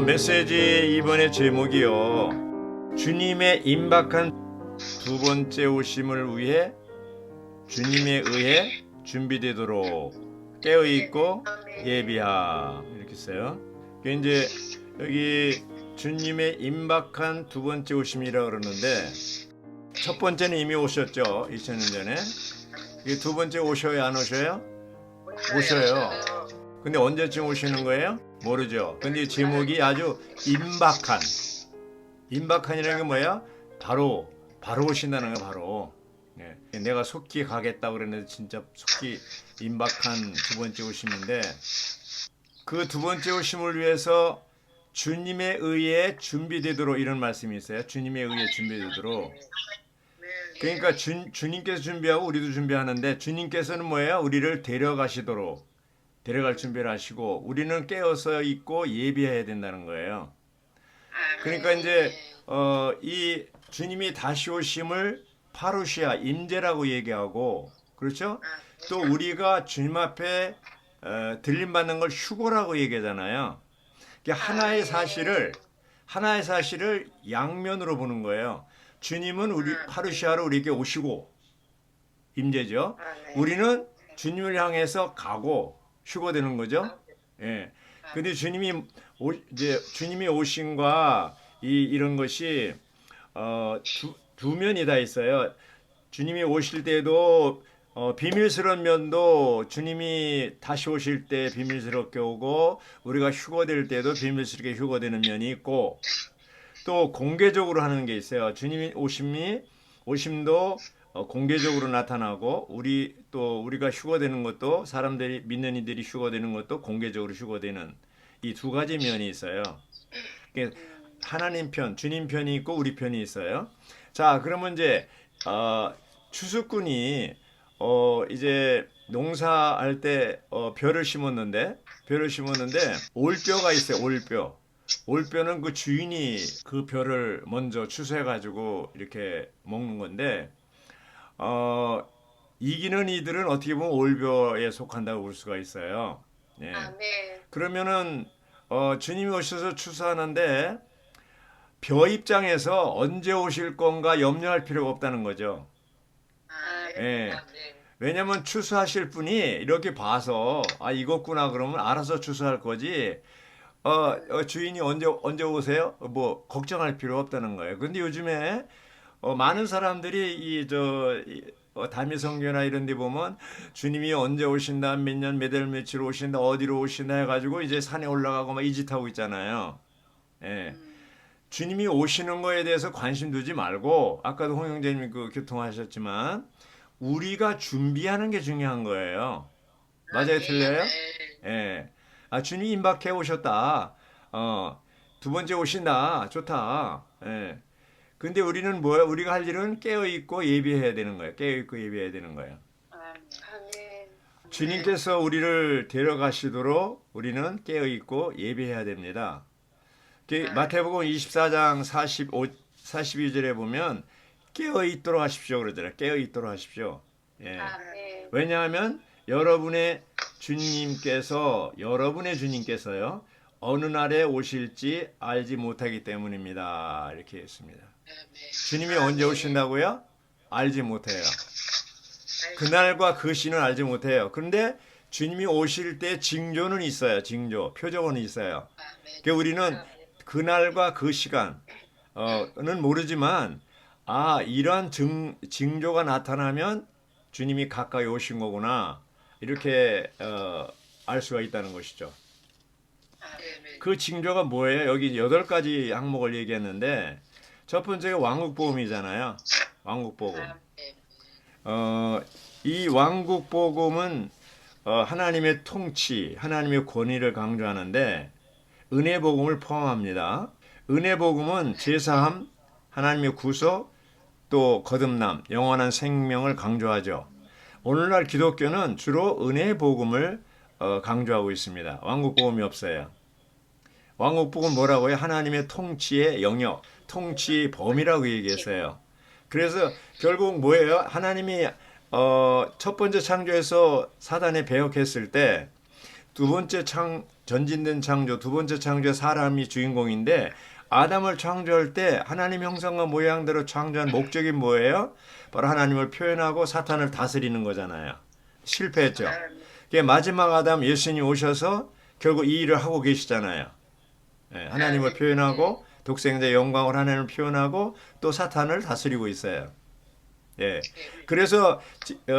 메시지 이번에 제목이요. 주님의 임박한 두 번째 오심을 위해 주님에 의해 준비되도록 깨어있고 예비함 이렇게 써요. 이제 여기 주님의 임박한 두 번째 오심이라고 그러는데 첫 번째는 이미 오셨죠. 2000년 전에. 이게 두 번째 오셔요, 안 오셔요? 오셔요. 근데 언제쯤 오시는 거예요? 모르죠. 근데 제목이 아주 임박한. 임박한이라는 게 뭐야? 바로 오신다는 거야, 바로. 예. 내가 속히 가겠다고 그랬는데 진짜 속히 임박한 두 번째 오심인데 그 두 번째 오심을 위해서 주님에 의해 준비되도록 이런 말씀이 있어요. 주님에 의해 준비되도록. 그러니까 주님께서 준비하고 우리도 준비하는데 주님께서는 뭐예요? 우리를 데려갈 준비를 하시고 우리는 깨어서 있고 예비해야 된다는 거예요. 그러니까 이제 이 주님이 다시 오심을 파루시아 임재라고 얘기하고 그렇죠? 또 우리가 주님 앞에 들림 받는 걸 휴거라고 얘기하잖아요. 하나의 사실을 양면으로 보는 거예요. 주님은 우리 파루시아로 우리에게 오시고 임재죠. 우리는 주님을 향해서 가고 휴거되는 거죠. 예. 근데 주님이 오심과 이런 것이 두 면이 다 있어요. 주님이 오실 때도 비밀스러운 면도 주님이 다시 오실 때 비밀스럽게 오고 우리가 휴거될 때도 비밀스럽게 휴거되는 면이 있고 또 공개적으로 하는 게 있어요. 주님이 오심도 공개적으로 나타나고 우리가 휴거되는 것도 사람들이 믿는 이들이 휴거되는 것도 공개적으로 휴거되는 이 두 가지 면이 있어요. 하나님 편, 주님 편이 있고 우리 편이 있어요. 자, 그러면 이제 추수꾼이 이제 농사할 때 벼를 심었는데 올뼈가 있어요. 올뼈는 그 주인이 그 벼를 먼저 추수해가지고 이렇게 먹는 건데 이기는 이들은 어떻게 보면 올뼈에 속한다고 볼 수가 있어요. 예. 그러면은 주님이 오셔서 추수하는데 벼 입장에서 언제 오실 건가 염려할 필요가 없다는 거죠. 예. 왜냐면 추수하실 분이 이렇게 봐서 익었구나 그러면 알아서 추수할 거지. 주인이 언제 오세요? 뭐 걱정할 필요 없다는 거예요. 근데 요즘에 많은 사람들이 다미성교나 이런 데 보면 주님이 언제 오신다, 몇 년, 몇 월, 며칠 오신다, 어디로 오신다 해가지고 이제 산에 올라가고 막 이 짓 하고 있잖아요. 예. 주님이 오시는 거에 대해서 관심 두지 말고 아까도 홍 형제님이 그 교통하셨지만 우리가 준비하는 게 중요한 거예요. 맞아요, 틀려요? 예. 주님이 임박해 오셨다. 두 번째 오신다. 좋다. 예. 근데 우리는 뭐야? 우리가 할 일은 깨어 있고 예비해야 되는 거예요. 깨어 있고 예비해야 되는 거예요. 주님께서 우리를 데려가시도록 우리는 깨어 있고 예비해야 됩니다. 마태복음 24장 42절에 보면 깨어 있도록 하십시오 그러잖아요. 깨어 있도록 하십시오. 예. 왜냐하면 여러분의 주님께서요 어느 날에 오실지 알지 못하기 때문입니다. 이렇게 했습니다. 주님이 언제 오신다고요? 알지 못해요. 그날과 그 시는 알지 못해요. 그런데 주님이 오실 때 징조는 있어요. 표적은 있어요. 그러니까 우리는 그날과 그 시간은 모르지만 이러한 징조가 나타나면 주님이 가까이 오신 거구나 이렇게 알 수가 있다는 것이죠. 그 징조가 뭐예요? 여기 8가지 항목을 얘기했는데 첫 번째가 왕국복음이잖아요. 왕국복음. 이 왕국복음은 하나님의 통치, 하나님의 권위를 강조하는데 은혜복음을 포함합니다. 은혜복음은 제사함, 하나님의 구속, 또 거듭남, 영원한 생명을 강조하죠. 오늘날 기독교는 주로 은혜복음을 강조하고 있습니다. 왕국복음이 없어요. 왕국복음은 뭐라고요? 하나님의 통치의 영역, 통치의 범위라고 얘기했어요. 그래서 결국 뭐예요? 하나님이 첫 번째 창조에서 사단에 배역했을 때 두 번째 전진된 창조, 두 번째 창조의 사람이 주인공인데 아담을 창조할 때 하나님 형상과 모양대로 창조한 목적이 뭐예요? 바로 하나님을 표현하고 사탄을 다스리는 거잖아요. 실패했죠. 마지막 아담 예수님 오셔서 결국 이 일을 하고 계시잖아요. 하나님을 표현하고 독생자의 영광을 하나님을 표현하고 또 사탄을 다스리고 있어요. 예. 그래서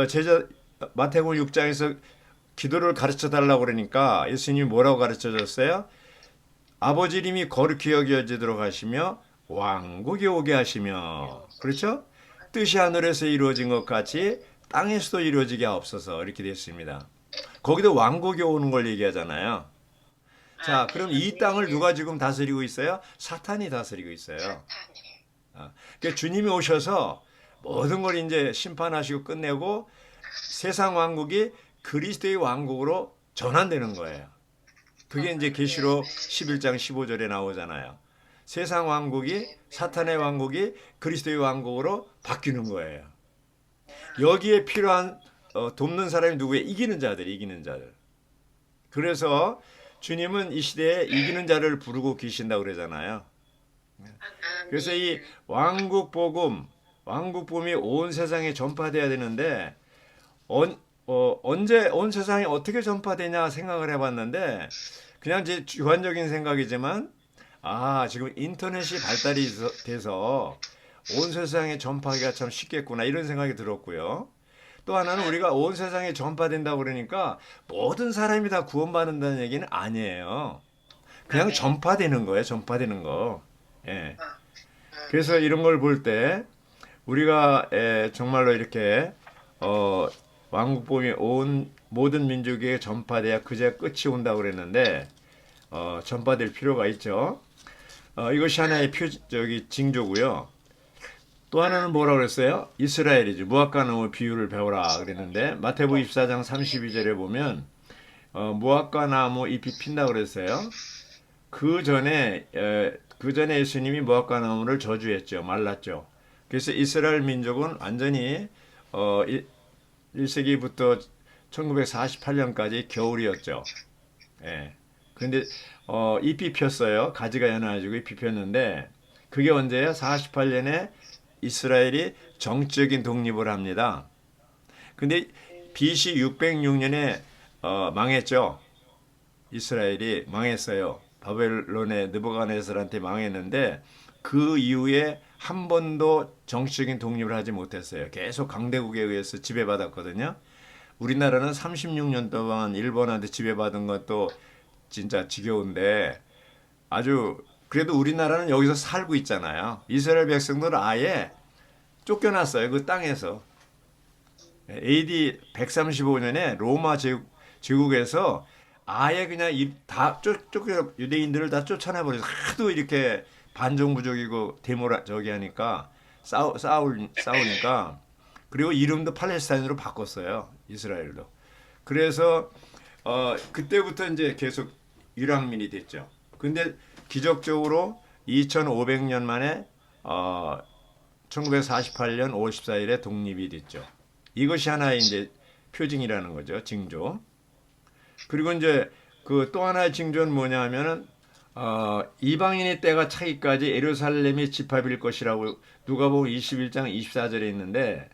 제자 마태복음 6장에서 기도를 가르쳐 달라고 그러니까 예수님이 뭐라고 가르쳐 줬어요? 아버지 이름이 거룩히 여겨지도록 하시며 왕국이 오게 하시며, 그렇죠? 뜻이 하늘에서 이루어진 것 같이 땅에서도 이루어지게 하옵소서, 이렇게 됐습니다. 거기도 왕국이 오는 걸 얘기하잖아요. 자, 그럼 이 땅을 누가 지금 다스리고 있어요? 사탄이 다스리고 있어요. 그러니까 주님이 오셔서 모든 걸 이제 심판하시고 끝내고 세상 왕국이 그리스도의 왕국으로 전환되는 거예요. 그게 이제 계시록 11장 15절에 나오잖아요. 세상 왕국이 사탄의 왕국이 그리스도의 왕국으로 바뀌는 거예요. 여기에 필요한 돕는 사람이 누구예요? 이기는 자들, 이기는 자들. 그래서 주님은 이 시대에 이기는 자를 부르고 계신다고 그러잖아요. 그래서 이 왕국 복음이 온 세상에 전파돼야 되는데 언제 온 세상에 어떻게 전파되냐 생각을 해봤는데 그냥 제 주관적인 생각이지만 지금 인터넷이 발달이 돼서 온 세상에 전파하기가 참 쉽겠구나 이런 생각이 들었고요. 또 하나는 우리가 온 세상에 전파된다고 그러니까 모든 사람이 다 구원받는다는 얘기는 아니에요. 그냥 전파되는 거예요. 전파되는 거. 예. 그래서 이런 걸 볼 때 우리가 정말로 이렇게 왕국복음이 온 모든 민족에게 전파돼야 그제 끝이 온다고 그랬는데 전파될 필요가 있죠. 이것이 하나의 징조고요. 또 하나는 뭐라고 그랬어요? 이스라엘이죠. 무화과 나무 비유를 배워라 그랬는데 마태복음 24장 32절에 보면 무화과 나무 잎이 핀다고 그랬어요. 그 전에 예수님이 무화과 나무를 저주했죠. 말랐죠. 그래서 이스라엘 민족은 완전히 1세기부터 1948년까지 겨울이었죠. 예. 근데 잎이 폈어요. 가지가 연해가지고 잎이 폈는데 그게 언제예요? 48년에 이스라엘이 정치적인 독립을 합니다. 근데 BC 606년에 망했죠. 이스라엘이 망했어요. 바벨론의 느부갓네살한테 망했는데 그 이후에 한 번도 정치적인 독립을 하지 못했어요. 계속 강대국에 의해서 지배받았거든요. 우리나라는 36년 동안 일본한테 지배받은 것도 진짜 지겨운데 아주 그래도 우리나라는 여기서 살고 있잖아요. 이스라엘 백성들은 아예 쫓겨났어요. 그 땅에서. AD 135년에 로마 제국에서 아예 그냥 다 유대인들을 다 쫓아내버려서 하도 이렇게 반정부적이고 저기 하니까 싸우니까 그리고 이름도 팔레스타인으로 바꿨어요. 이스라엘도. 그래서 그때부터 이제 계속 유랑민이 됐죠. 근데 기적적으로 2500년 만에 1948년 5월 14일에 독립이 됐죠. 이것이 하나의 이제 표징이라는 거죠. 징조. 그리고 이제 그 또 하나의 징조는 뭐냐 하면은 이방인의 때가 차기까지 예루살렘이 집합일 것이라고 누가복음 21장 24절에 있는데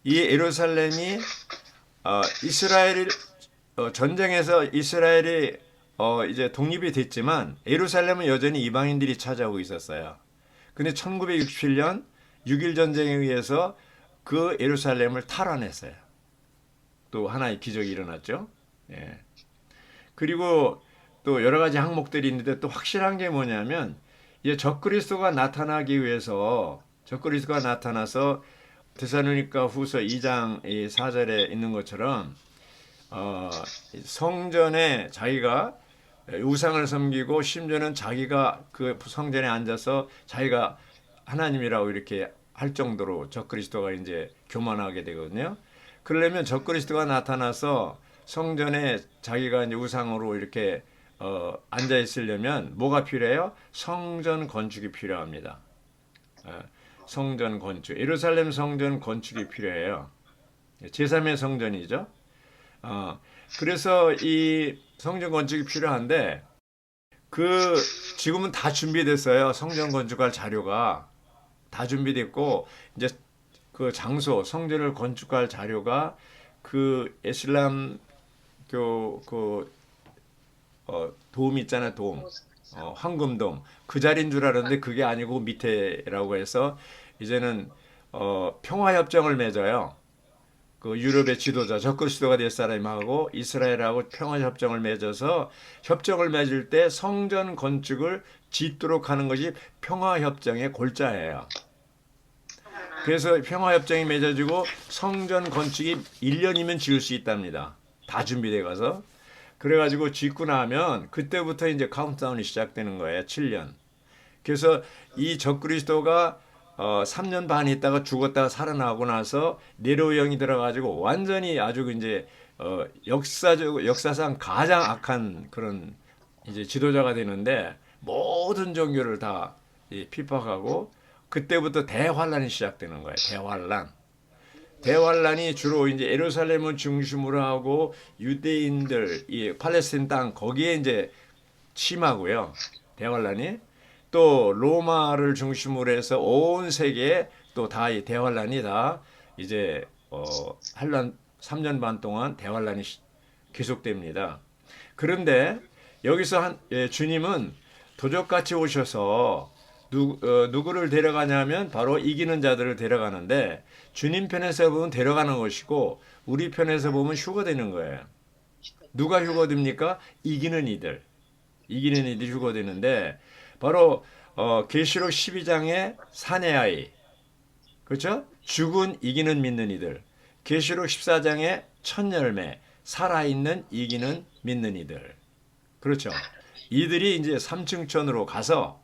이 예루살렘이 이스라엘 전쟁에서 이스라엘이 이제 독립이 됐지만 예루살렘은 여전히 이방인들이 차지하고 있었어요. 근데 1967년 6.1 전쟁에 의해서 그 예루살렘을 탈환했어요. 또 하나의 기적이 일어났죠. 예. 그리고 또 여러 가지 항목들이 있는데 또 확실한 게 뭐냐면 이제 적그리스도가 나타나기 위해서 적그리스도가 나타나서 데살로니가 후서 2장 4절에 있는 것처럼 성전에 자기가 우상을 섬기고 심지어는 자기가 그 성전에 앉아서 자기가 하나님이라고 이렇게 할 정도로 적그리스도가 이제 교만하게 되거든요. 그러려면 적그리스도가 나타나서 성전에 자기가 이제 우상으로 이렇게 앉아 있으려면 뭐가 필요해요? 성전 건축이 필요합니다. 성전 건축, 예루살렘 성전 건축이 필요해요. 제3의 성전이죠. 그래서 이 성전 건축이 필요한데 그 지금은 다 준비됐어요. 성전 건축할 자료가 다 준비됐고 이제 그 장소 성전을 건축할 자료가 그 이슬람교 그 돔 있잖아요. 돔. 황금돔 그 자리인 줄 알았는데 그게 아니고 밑에라고 해서 이제는 평화협정을 맺어요. 그 유럽의 지도자 적그리스도가 될 사람하고 이스라엘하고 평화협정을 맺어서 협정을 맺을 때 성전 건축을 짓도록 하는 것이 평화협정의 골자예요. 그래서 평화협정이 맺어지고 성전 건축이 1년이면 지을 수 있답니다. 다 준비돼 가서. 그래가지고 짓고 나면 그때부터 이제 카운트다운이 시작되는 거예요. 7년. 그래서 이 적그리스도가 3년 반 있다가 죽었다가 살아나고 나서 네로 영이 들어가지고 완전히 아주 이제 역사상 가장 악한 그런 이제 지도자가 되는데 모든 종교를 다 핍박하고 그때부터 대환란이 시작되는 거예요. 대환란. 대환란이 주로 이제 예루살렘을 중심으로 하고 유대인들, 이 팔레스틴 땅 거기에 이제 침하고요. 대환란이 또 로마를 중심으로 해서 온 세계에 또 다 이 대환란이 다 이제 한란 3년 반 동안 대환란이 계속됩니다. 그런데 여기서 주님은 도적같이 오셔서 누구를 데려가냐면 바로 이기는 자들을 데려가는데 주님 편에서 보면 데려가는 것이고 우리 편에서 보면 휴거되는 거예요. 누가 휴거됩니까? 이기는 이들. 이기는 이들이 휴거되는데 바로 계시록 12장의 사내 아이. 그렇죠? 죽은 이기는 믿는 이들. 계시록 14장의 첫 열매. 살아있는 이기는 믿는 이들. 그렇죠? 이들이 이제 삼층천으로 가서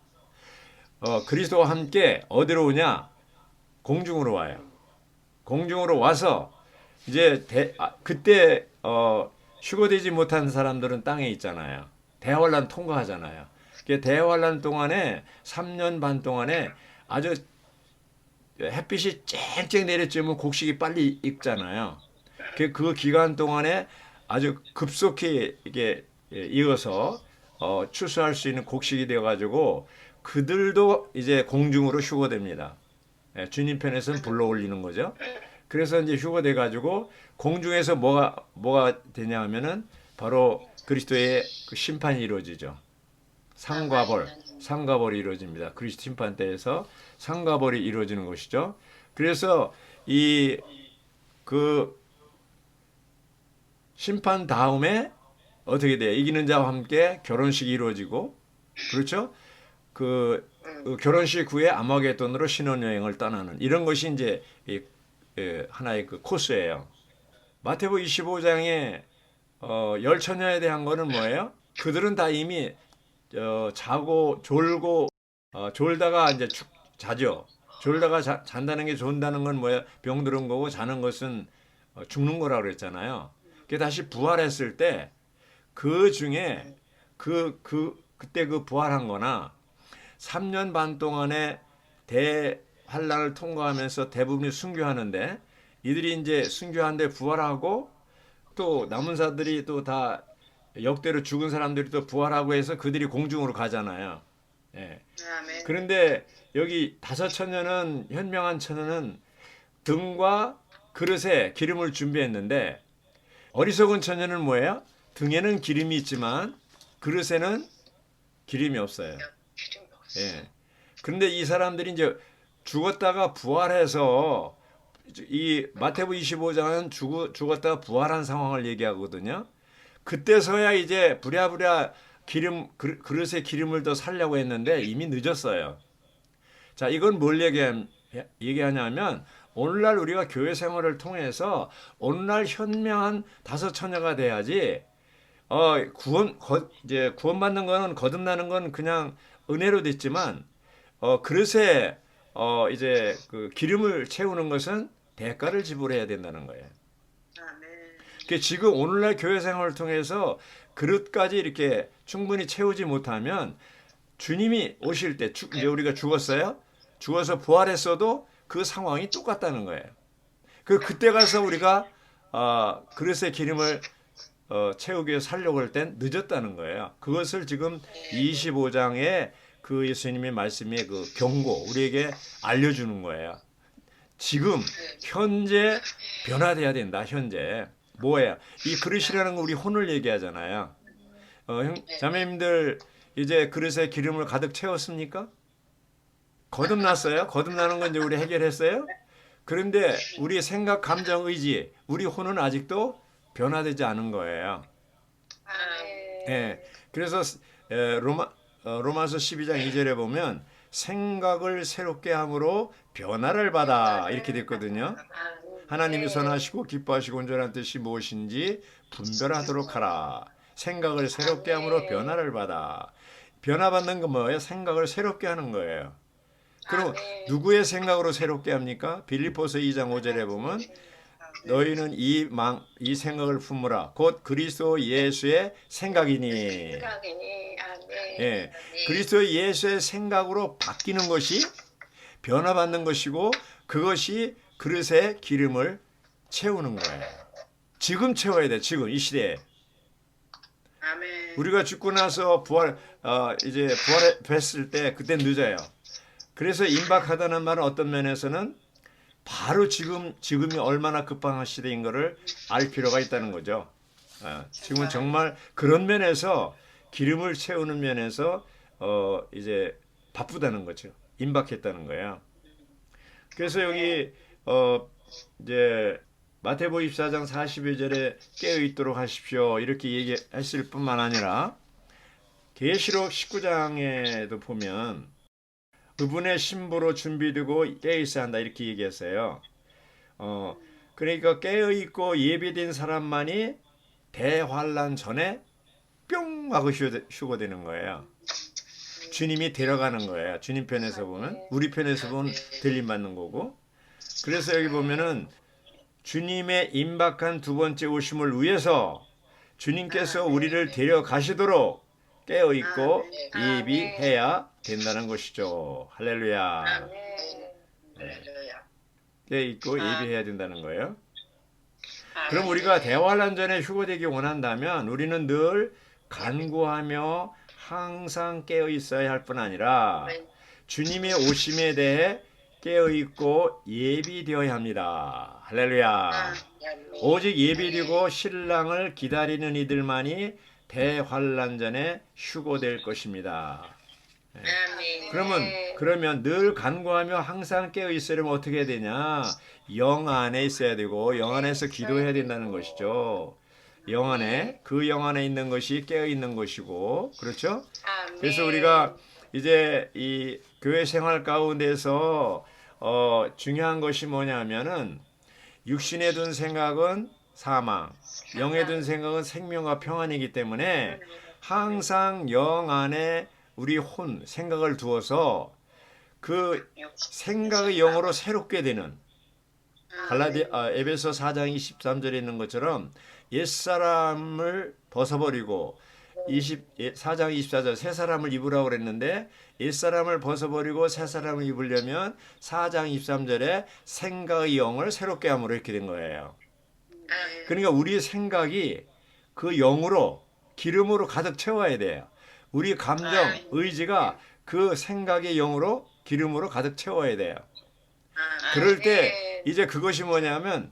그리스도와 함께 어디로 오냐? 공중으로 와요. 공중으로 와서 이제 그때 휴거되지 못한 사람들은 땅에 있잖아요. 대환란 통과하잖아요. 대환란 동안에 3년 반 동안에 아주 햇빛이 쨍쨍 내리쬐면 곡식이 빨리 익잖아요. 그 기간 동안에 아주 급속히 이게 익어서 추수할 수 있는 곡식이 되어가지고 그들도 이제 공중으로 휴거됩니다. 주님 편에서는 불러 올리는 거죠. 그래서 이제 휴거돼 가지고 공중에서 뭐가 되냐 하면은 바로 그리스도의 그 심판이 이루어지죠. 상과벌이 이루어집니다. 그리스도 심판 때에서 상과벌이 이루어지는 것이죠. 그래서 이 그 심판 다음에 어떻게 돼요? 이기는 자와 함께 결혼식이 이루어지고 그렇죠? 그 결혼식 후에 아마겟돈으로 신혼여행을 떠나는 이런 것이 이제 하나의 그 코스예요. 마태복 25장에 열처녀에 대한 거는 뭐예요? 그들은 다 이미 자고 졸고 졸다가 이제 자죠. 졸다가 잔다는 게 존다는 건 뭐야? 병들은 거고 자는 것은 죽는 거라고 그랬잖아요. 그게 다시 부활했을 때 그 중에 그때 그 부활한 거나 3년 반 동안에 대환란을 통과하면서 대부분이 순교하는데 이들이 이제 순교하는데 부활하고 또 남은 자들이 또 다 역대로 죽은 사람들이 또 부활하고 해서 그들이 공중으로 가잖아요. 예. 그런데 여기 다섯 처녀는 현명한 처녀는 등과 그릇에 기름을 준비했는데 어리석은 처녀는 뭐예요? 등에는 기름이 있지만 그릇에는 기름이 없어요. 예. 그런데 이 사람들이 이제 죽었다가 부활해서 이 마태복음 25장은 죽었다가 부활한 상황을 얘기하거든요. 그때서야 이제 부랴부랴 그릇에 기름을 더 살려고 했는데 이미 늦었어요. 자, 이건 뭘 얘기하냐면 오늘날 우리가 교회 생활을 통해서 오늘날 현명한 다섯 처녀가 돼야지 이제 구원받는 거는 거듭나는 건 그냥 은혜로 됐지만 그릇에 이제 그 기름을 채우는 것은 대가를 지불해야 된다는 거예요. 지금 오늘날 교회 생활을 통해서 그릇까지 이렇게 충분히 채우지 못하면 주님이 오실 때 이제 우리가 죽었어요. 죽어서 부활했어도 그 상황이 똑같다는 거예요. 그때 가서 우리가 그릇에 기름을 채우기 위해서 살려고 할 땐 늦었다는 거예요. 그것을 지금 25장에 그 예수님의 말씀의 그 경고 우리에게 알려주는 거예요. 지금 현재 변화돼야 된다. 현재 뭐예요? 이 그릇이라는 거 우리 혼을 얘기하잖아요. 자매님들 이제 그릇에 기름을 가득 채웠습니까? 거듭났어요? 거듭나는 건 이제 우리 해결했어요? 그런데 우리 생각, 감정, 의지, 우리 혼은 아직도 변화되지 않은 거예요. 예. 그래서 로마서 12장 2절에 보면 생각을 새롭게 함으로 변화를 받아 이렇게 됐거든요. 하나님이 선하시고 기뻐하시고 온전한 뜻이 무엇인지 분별하도록 하라. 생각을 새롭게 함으로 변화를 받아. 변화받는 건 뭐예요? 생각을 새롭게 하는 거예요. 그럼 누구의 생각으로 새롭게 합니까? 빌립보서 2장 5절에 보면 너희는 이 생각을 품으라. 곧 그리스도 예수의 생각이니. 예, 그리스도 예수의 생각으로 바뀌는 것이 변화받는 것이고 그것이 그릇에 기름을 채우는 거예요. 지금 채워야 돼. 지금 이 시대에. 우리가 죽고 나서 이제 부활했을 때 그때 늦어요. 그래서 임박하다는 말은 어떤 면에서는 바로 지금이 얼마나 급한 시대인 것을 알 필요가 있다는 거죠. 지금은 정말 그런 면에서 기름을 채우는 면에서 이제 바쁘다는 거죠. 임박했다는 거예요. 그래서 여기 이제 마태복음 24장 42절에 깨어 있도록 하십시오. 이렇게 얘기했을 뿐만 아니라 계시록 19장에도 보면 그분의 신부로 준비되고 깨어 있어야 한다 이렇게 얘기했어요. 그러니까 깨어 있고 예비된 사람만이 대환란 전에 뿅 하고 휴거되는 거예요. 주님이 데려가는 거예요. 주님 편에서 보면 우리 편에서 보면 들림 받는 거고. 그래서 여기 보면은 주님의 임박한 두 번째 오심을 위해서 주님께서 우리를 데려가시도록 깨어 있고 예비해야 된다는 것이죠. 할렐루야. 네. 깨어 있고 예비해야 된다는 거예요. 그럼 우리가 대환란 전에 휴거되기 원한다면 우리는 늘 간구하며 항상 깨어 있어야 할 뿐 아니라 주님의 오심에 대해 깨어 있고 예비되어야 합니다. 할렐루야. 오직 예비되고 신랑을 기다리는 이들만이 대환란 전에 휴거될 것입니다. 그러면 늘 간구하며 항상 깨어 있으려면 어떻게 해야 되냐? 영 안에 있어야 되고 영 안에서 기도해야 된다는 것이죠. 영 안에 그 영 안에 있는 것이 깨어 있는 것이고 그렇죠? 그래서 우리가 이제 이 교회 생활 가운데서 중요한 것이 뭐냐면은 육신에 둔 생각은 사망, 영에 둔 생각은 생명과 평안이기 때문에 항상 영 안에 우리 혼 생각을 두어서 그 생각의 영으로 새롭게 되는 에베소 4장 23절에 있는 것처럼 옛사람을 벗어버리고 4장 24절 새 사람을 입으라고 그랬는데 옛사람을 벗어버리고 새 사람을 입으려면 4장 23절에 생각의 영을 새롭게 함으로 이렇게 된 거예요. 그러니까 우리의 생각이 그 영으로 기름으로 가득 채워야 돼요. 우리 감정, 의지가 그 생각의 영으로 기름으로 가득 채워야 돼요. 그럴 때 이제 그것이 뭐냐면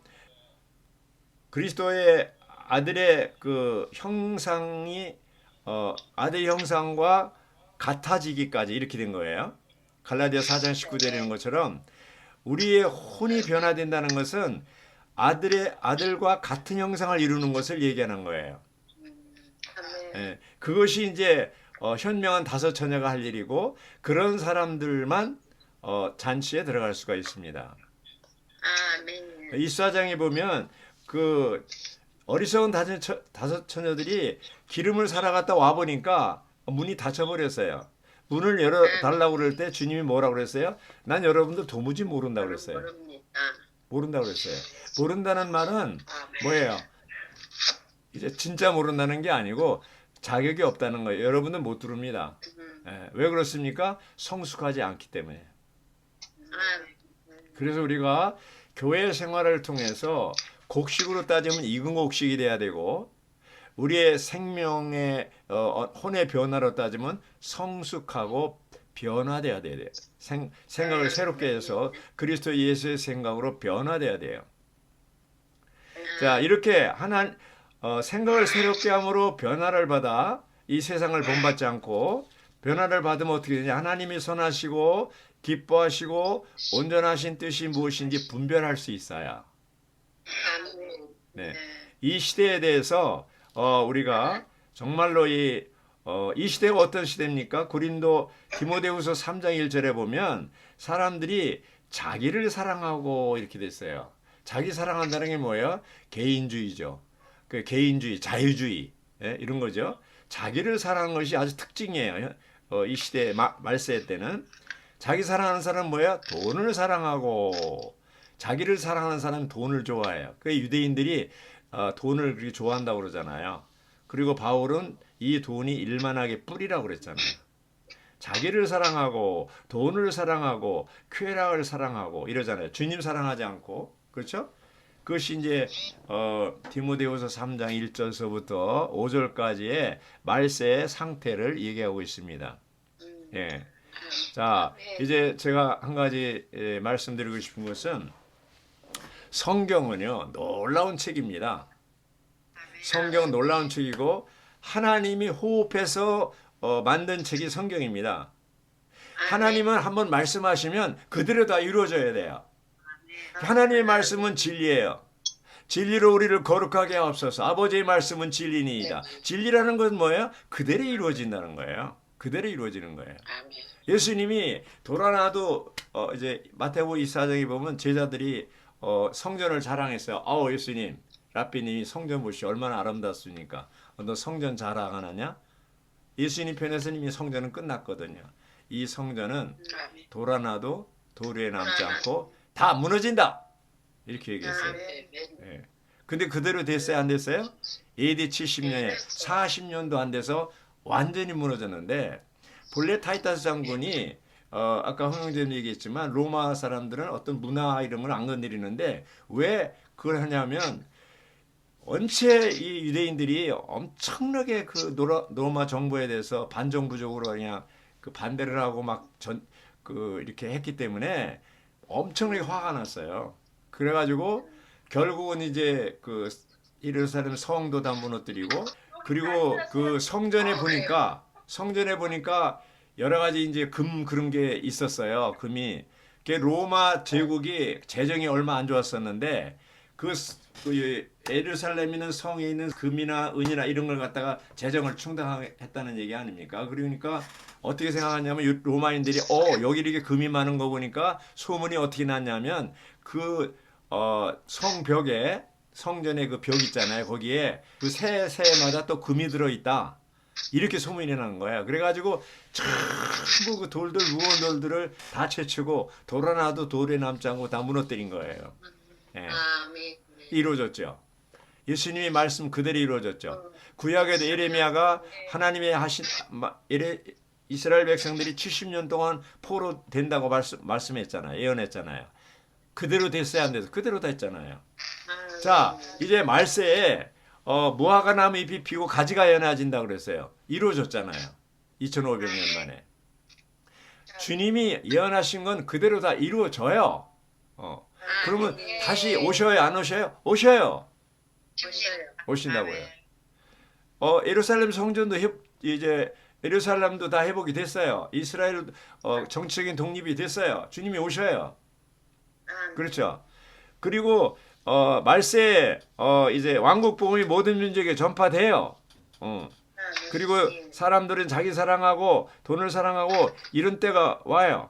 그리스도의 아들의 그 형상이 아들 형상과 같아지기까지 이렇게 된 거예요. 갈라디아 4장 19절에 있는 것처럼 우리의 혼이 변화된다는 것은 아들과 같은 형상을 이루는 것을 얘기하는 거예요. 예, 그것이 이제 현명한 다섯 처녀가 할 일이고 그런 사람들만 잔치에 들어갈 수가 있습니다. 이사장에 보면 그 어리석은 다섯 처녀들이 기름을 사러 갔다 와 보니까 문이 닫혀버렸어요. 문을 열어달라고 그럴 때 주님이 뭐라고 그랬어요? 난 여러분들 도무지 모른다고 그랬어요. 모른다고 그랬어요. 모른다는 말은 뭐예요? 이제 진짜 모른다는 게 아니고 자격이 없다는 거예요. 여러분들 못 들읍니다. 왜 그렇습니까? 성숙하지 않기 때문에. 그래서 우리가 교회 생활을 통해서 곡식으로 따지면 익은 곡식이 돼야 되고 우리의 생명의 혼의 변화로 따지면 성숙하고 변화돼야 돼요. 생각을 새롭게 해서 그리스도 예수의 생각으로 변화돼야 돼요. 자, 이렇게 생각을 새롭게 함으로 변화를 받아 이 세상을 본받지 않고 변화를 받으면 어떻게 되냐? 하나님이 선하시고 기뻐하시고 온전하신 뜻이 무엇인지 분별할 수 있어야. 네. 이 시대에 대해서 우리가 정말로 이 시대가 어떤 시대입니까? 고린도 디모데후서 3장 1절에 보면 사람들이 자기를 사랑하고 이렇게 됐어요. 자기 사랑한다는 게 뭐예요? 개인주의죠. 그 개인주의, 자유주의 이런 거죠. 자기를 사랑하는 것이 아주 특징이에요. 이 시대 말세 때는 자기 사랑하는 사람은 뭐예요? 돈을 사랑하고 자기를 사랑하는 사람은 돈을 좋아해요. 그 유대인들이 돈을 그렇게 좋아한다고 그러잖아요. 그리고 바울은 이 돈이 일만하게 뿌리라고 그랬잖아요. 자기를 사랑하고 돈을 사랑하고 쾌락을 사랑하고 이러잖아요. 주님 사랑하지 않고. 그렇죠? 그것이 이제 디모데후서 3장 1절서부터 5절까지의 말세의 상태를 얘기하고 있습니다. 예. 자, 이제 제가 한 가지 말씀드리고 싶은 것은 성경은요, 놀라운 책입니다. 성경은 놀라운 책이고 하나님이 호흡해서 만든 책이 성경입니다. 하나님은 한번 말씀하시면 그대로 다 이루어져야 돼요. 하나님의 말씀은 진리예요. 진리로 우리를 거룩하게 하옵소서. 아버지의 말씀은 진리니이다. 진리라는 건 뭐예요? 그대로 이루어진다는 거예요. 그대로 이루어지는 거예요. 예수님이 돌아나도 이제 마태복음 24장에 보면 제자들이 성전을 자랑했어요. 예수님, 랍비님이 성전 보시오. 얼마나 아름답습니까? 너 성전 자랑하느냐? 예수님 편에서는 이미 성전은 끝났거든요. 이 성전은 돌아나도 돌 위에 남지 않고 다 무너진다. 이렇게 얘기했어요. 예. 근데 그대로 됐어요? 안 됐어요? AD 70년에 40년도 안 돼서 완전히 무너졌는데 본래 타이타스 장군이 아까 홍영재님 얘기했지만 로마 사람들은 어떤 문화 이런 걸 안 건드리는데 왜 그걸 하냐면 원체 이 유대인들이 엄청나게 그 로마 정부에 대해서 반정부적으로 그냥 그 반대를 하고 이렇게 했기 때문에 엄청나게 화가 났어요. 그래가지고 결국은 이제 그 예루살렘 성도 다 무너뜨리고 그리고 그 성전에 보니까 여러 가지 이제 그런 게 있었어요. 금이. 로마 제국이 재정이 얼마 안 좋았었는데 그 예루살렘이는 성에 있는 금이나 은이나 이런 걸 갖다가 재정을 충당했다는 얘기 아닙니까? 그러니까 어떻게 생각하냐면 로마인들이 여기 이렇게 금이 많은 거 보니까 소문이 어떻게 났냐면 그 성벽에 성전에 그 벽 있잖아요. 거기에 그 세마다 또 금이 들어있다. 이렇게 소문이 난 거예요. 그래가지고 전부 그 돌들 무거운 돌들을 다 채치고 돌아나도 돌에 남지 않고 다 무너뜨린 거예요. 예. 이루어졌죠. 예수님이 말씀 그대로 이루어졌죠. 구약에도 예레미야가 하나님의 이스라엘 백성들이 70년 동안 포로 된다고 말씀했잖아요. 예언했잖아요. 그대로 됐어야 안 돼서 그대로 됐잖아요. 자, 이제 말세에 무화과 나무 잎이 피고 가지가 연해진다 그랬어요. 이루어졌잖아요. 2500년 만에. 주님이 예언하신 건 그대로 다 이루어져요. 그러면 다시 오셔요, 안 오셔요? 오셔요. 오신다고요. 예루살렘 성전도 이제 예루살렘도 다 회복이 됐어요. 이스라엘 정치적인 독립이 됐어요. 주님이 오셔요. 그렇죠. 그리고 말세에 이제 왕국 복음이 모든 민족에 전파돼요. 그리고 사람들은 자기 사랑하고 돈을 사랑하고 이런 때가 와요.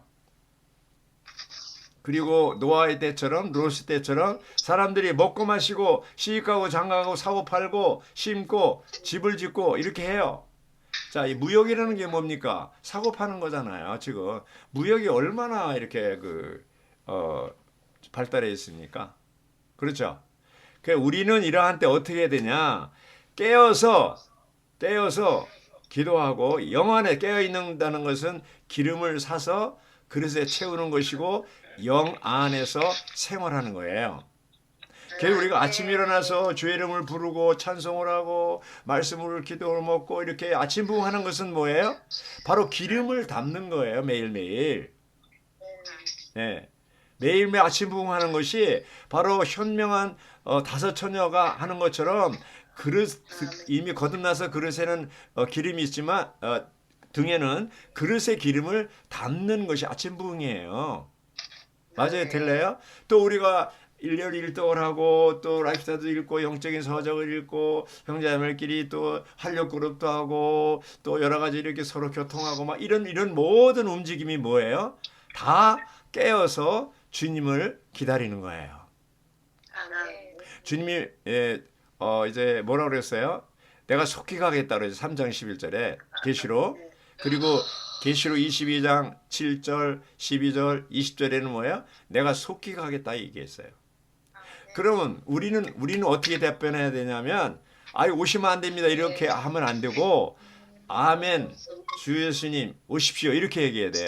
그리고 노아의 때처럼 롯의 때처럼 사람들이 먹고 마시고 시집가고 장가가고 사고 팔고 심고 집을 짓고 이렇게 해요. 자, 이 무역이라는 게 뭡니까? 사고 파는 거잖아요. 지금 무역이 얼마나 이렇게 발달해 있습니까? 그렇죠. 우리는 이러한 때 어떻게 해야 되냐? 깨어서 기도하고 영 안에 깨어 있는다는 것은 기름을 사서 그릇에 채우는 것이고 영 안에서 생활하는 거예요. 그래서 우리가 아침에 일어나서 주의 이름을 부르고 찬송을 하고 말씀을 기도를 먹고 이렇게 아침 부흥하는 것은 뭐예요? 바로 기름을 담는 거예요. 매일매일. 예. 매일매일 아침 부흥하는 것이 바로 현명한 다섯 처녀가 하는 것처럼 그릇 이미 거듭나서 그릇에는 기름이 있지만 등에는 그릇에 기름을 담는 것이 아침 부흥이에요. 맞아요, 들려요? 또 우리가 일렬 일독을 하고 또 라이프스타도 읽고 영적인 서적을 읽고 형제자매끼리 또 활력 그룹도 하고 또 여러 가지 이렇게 서로 교통하고 막 이런 모든 움직임이 뭐예요? 다 깨어서 주님을 기다리는 거예요. 주님이 이제 뭐라 그랬어요? 내가 속히 가겠다 그래서 3장 11절에 계시록. 그리고 계시록 22장 7절, 12절, 20절에는 뭐예요? 내가 속히 가겠다 얘기했어요. 그러면 우리는 어떻게 답변해야 되냐면 오시면 안 됩니다. 이렇게 하면 안 되고 아멘. 주 예수님 오십시오. 이렇게 얘기해야 돼요.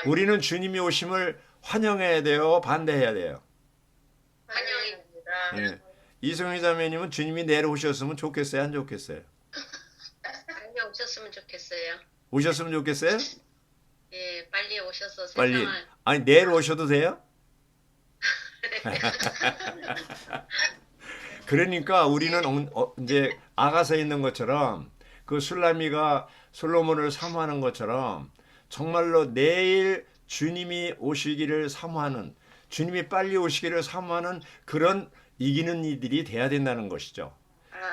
우리는 주님이 오심을 환영해야 돼요. 반대해야 돼요. 환영입니다. 이성희 자매님은 주님이 내려오셨으면 좋겠어요? 안 좋겠어요? 빨리 오셨으면 좋겠어요. 오셨으면 좋겠어요? 예, 빨리 오셔서 빨리. 세상을 아니 내일 오셔도 돼요? 그러니까 우리는 이제 아가서에 있는 것처럼 그 술라미가 솔로몬을 사모하는 것처럼 정말로 내일 주님이 오시기를 사모하는, 주님이 빨리 오시기를 사모하는 그런 이기는 이들이 돼야 된다는 것이죠.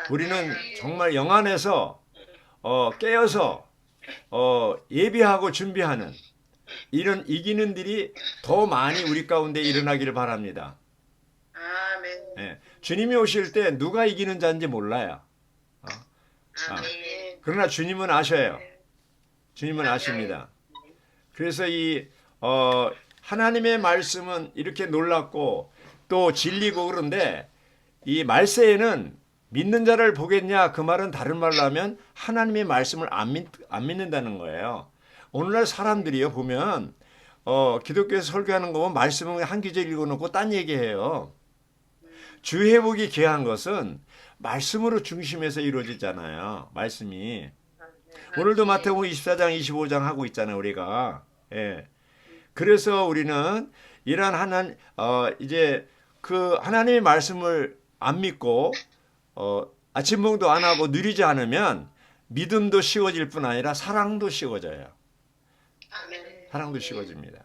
우리는 정말 영안에서 깨어서 예비하고 준비하는 이런 이기는 일이 더 많이 우리 가운데 일어나기를 바랍니다. 아멘. 예, 주님이 오실 때 누가 이기는 자인지 몰라요. 아멘. 그러나 주님은 아셔요. 주님은 아십니다. 그래서 이 하나님의 말씀은 이렇게 놀랍고 또 진리고 그런데 이 말세에는 믿는 자를 보겠냐 그 말은 다른 말로 하면 하나님의 말씀을 안 믿는다는 거예요. 오늘날 사람들이요 보면 기독교에서 설교하는 거 보면 말씀을 한 구절 읽어놓고 딴 얘기해요. 주 회복이 귀한 것은 말씀으로 중심에서 이루어지잖아요. 말씀이. 오늘도 마태복음 24장 25장 하고 있잖아요. 우리가. 예. 그래서 우리는 이러한 이제 그 하나님의 말씀을 안 믿고 아침 부흥도 안 하고 누리지 않으면 믿음도 쉬워질 뿐 아니라 사랑도 쉬워져요. 사랑도 쉬워집니다.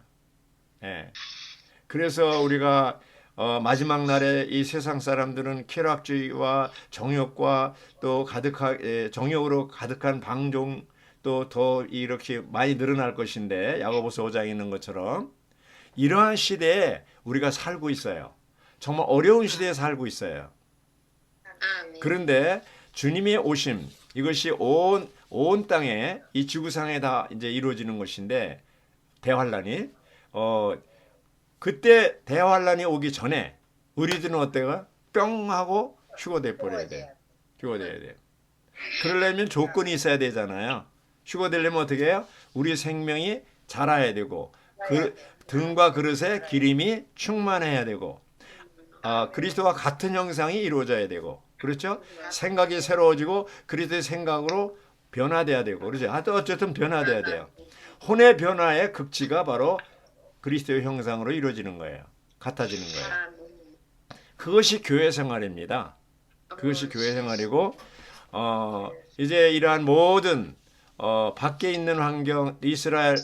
예. 그래서 우리가 마지막 날에 이 세상 사람들은 쾌락주의와 정욕과 또 정욕으로 가득한 방종 또 더 이렇게 많이 늘어날 것인데 야고보서 5장에 있는 것처럼 이러한 시대에 우리가 살고 있어요. 정말 어려운 시대에 살고 있어요. 그런데 주님의 오심 이것이 온 땅에 이 지구상에 다 이제 이루어지는 것인데 대환란이 그때 대환란이 오기 전에 우리들은 어때가 뿅 하고 휴거돼 버려야 돼. 휴거돼야 돼. 그러려면 조건이 있어야 되잖아요. 휴거되려면 어떻게 해요? 우리 생명이 자라야 되고 그 등과 그릇에 기름이 충만해야 되고 그리스도와 같은 형상이 이루어져야 되고 그렇죠? 생각이 새로워지고 그리스도의 생각으로 변화돼야 되고 그렇죠? 어쨌든 변화돼야 돼요. 혼의 변화의 극치가 바로 그리스도의 형상으로 이루어지는 거예요. 같아지는 거예요. 그것이 교회 생활입니다. 그것이 교회 생활이고 이제 이러한 모든 밖에 있는 환경 이스라엘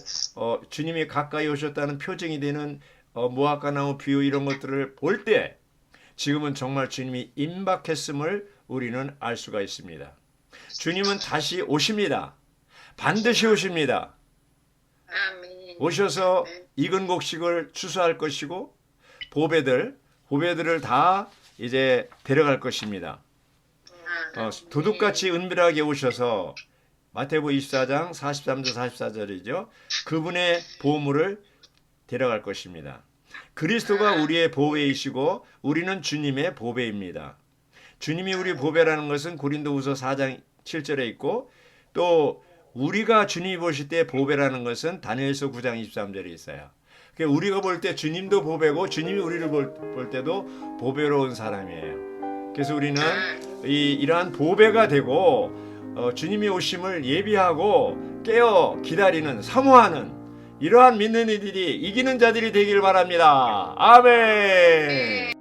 주님이 가까이 오셨다는 표징이 되는 무화과나무 비유 이런 것들을 볼 때 지금은 정말 주님이 임박했음을 우리는 알 수가 있습니다. 주님은 다시 오십니다. 반드시 오십니다. 오셔서 익은 곡식을 추수할 것이고 보배들을 다 이제 데려갈 것입니다. 도둑같이 은밀하게 오셔서 마태복음 24장 43절 44절이죠. 그분의 보물을 데려갈 것입니다. 그리스도가 우리의 보배이시고 우리는 주님의 보배입니다. 주님이 우리 보배라는 것은 고린도후서 4장 7절에 있고 또 우리가 주님이 보실 때 보배라는 것은 다니엘서 9장 23절에 있어요. 그러니까 우리가 볼 때 주님도 보배고 주님이 우리를 볼 때도 보배로운 사람이에요. 그래서 우리는 이러한 보배가 되고 주님이 오심을 예비하고 깨어 기다리는 사모하는 이러한 믿는 이들이 이기는 자들이 되길 바랍니다. 아멘.